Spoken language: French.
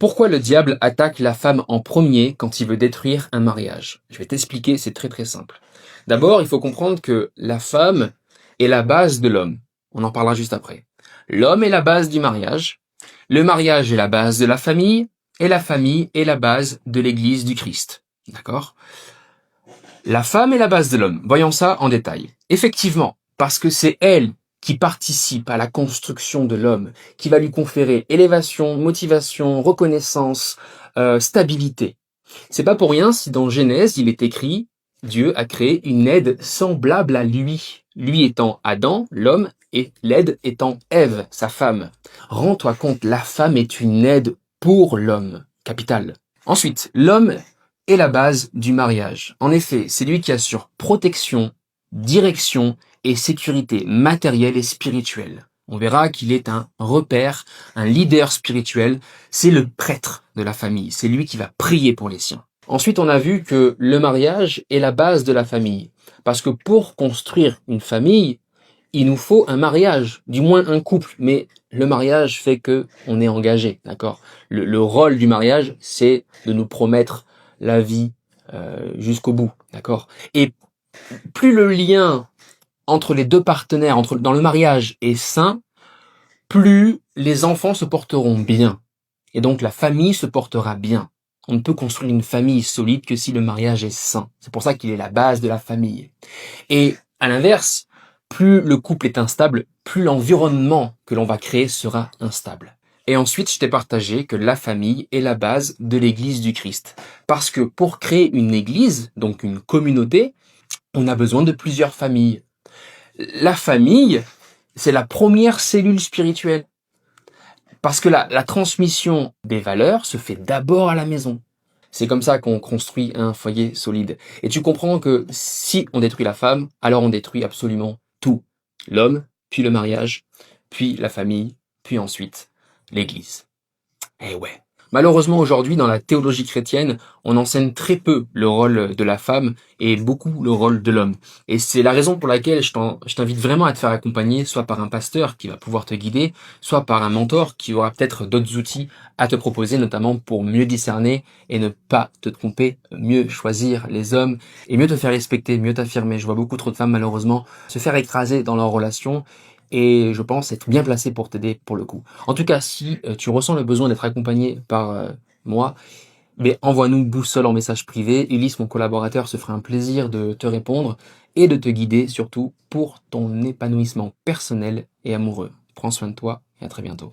Pourquoi le diable attaque la femme en premier quand il veut détruire un mariage? Je vais t'expliquer, c'est très très simple. D'abord, il faut comprendre que la femme est la base de l'homme. On en parlera juste après. L'homme est la base du mariage, le mariage est la base de et la famille est la base de l'Église du Christ. D'accord? La femme est la base de l'homme. Voyons ça en détail. Effectivement, parce que c'est elle qui participe à la construction de l'homme, qui va lui conférer élévation, motivation, reconnaissance, stabilité. C'est pas pour rien si dans Genèse il est écrit Dieu a créé une aide semblable à lui. Lui étant Adam, l'homme, et l'aide étant Ève, sa femme. Rends-toi compte, la femme est une aide pour l'homme. Capital. Ensuite, l'homme est la base du mariage. En effet, c'est lui qui assure protection, direction et sécurité matérielle et spirituelle. On verra qu'il est un repère, un leader spirituel. C'est le prêtre de la famille. C'est lui qui va prier pour les siens. Ensuite, on a vu que le mariage est la base de la famille. Parce que pour construire une famille, il nous faut un mariage, du moins un couple. Mais le mariage fait que on est engagé, d'accord? Le rôle du mariage, c'est de nous promettre la vie jusqu'au bout, d'accord? Et plus le lien entre les deux partenaires, dans le mariage est sain, plus les enfants se porteront bien. Et donc la famille se portera bien. On ne peut construire une famille solide que si le mariage est sain. C'est pour ça qu'il est la base de la famille. Et à l'inverse, plus le couple est instable, plus l'environnement que l'on va créer sera instable. Et ensuite, je t'ai partagé que la famille est la base de l'Église du Christ. Parce que pour créer une église, donc une communauté, on a besoin de plusieurs familles. La famille, c'est la première cellule spirituelle. Parce que la transmission des valeurs se fait d'abord à la maison. C'est comme ça qu'on construit un foyer solide. Et tu comprends que si on détruit la femme, alors on détruit absolument tout. L'homme, puis le mariage, puis la famille, puis ensuite l'Église. Eh ouais. Malheureusement, aujourd'hui, dans la théologie chrétienne, on enseigne très peu le rôle de la femme et beaucoup le rôle de l'homme. Et c'est la raison pour laquelle je t'invite vraiment à te faire accompagner, soit par un pasteur qui va pouvoir te guider, soit par un mentor qui aura peut-être d'autres outils à te proposer, notamment pour mieux discerner et ne pas te tromper, mieux choisir les hommes et mieux te faire respecter, mieux t'affirmer. Je vois beaucoup trop de femmes, malheureusement, se faire écraser dans leurs relations. Et je pense être bien placé pour t'aider pour le coup. En tout cas, si tu ressens le besoin d'être accompagné par moi, mais envoie-nous boussole en message privé. Ulysse, mon collaborateur, se fera un plaisir de te répondre et de te guider surtout pour ton épanouissement personnel et amoureux. Prends soin de toi et à très bientôt.